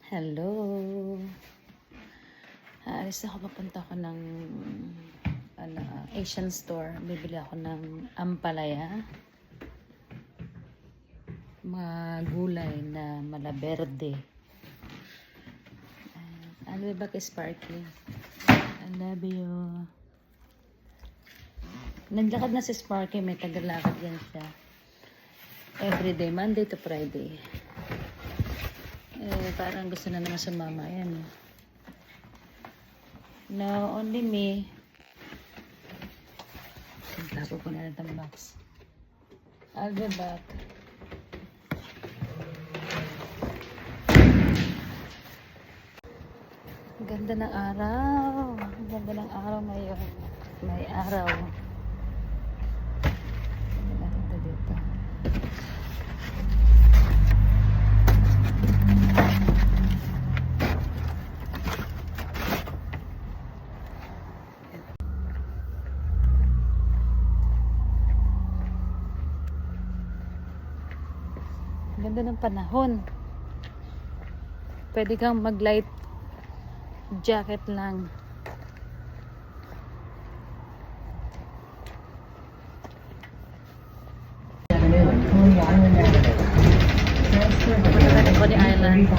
Hello. Aalis ako, papunta ako ng Asian store. Bibili ako ng ampalaya. Mga gulay na malaberde. Ano ba kay Sparky? I love you. Naglakad na si Sparky. May tagalakad yan siya. Everyday, Monday to Friday. Parang gusto na naman sumama. Ayan. No, only me. Tapo ko na ng box. I'll be back. Ganda ng araw. Ganda ng araw ngayon. May araw. Nakita dito. Ganda ng panahon. Pwede kang mag-light jacket lang. Punta natin Coney Island.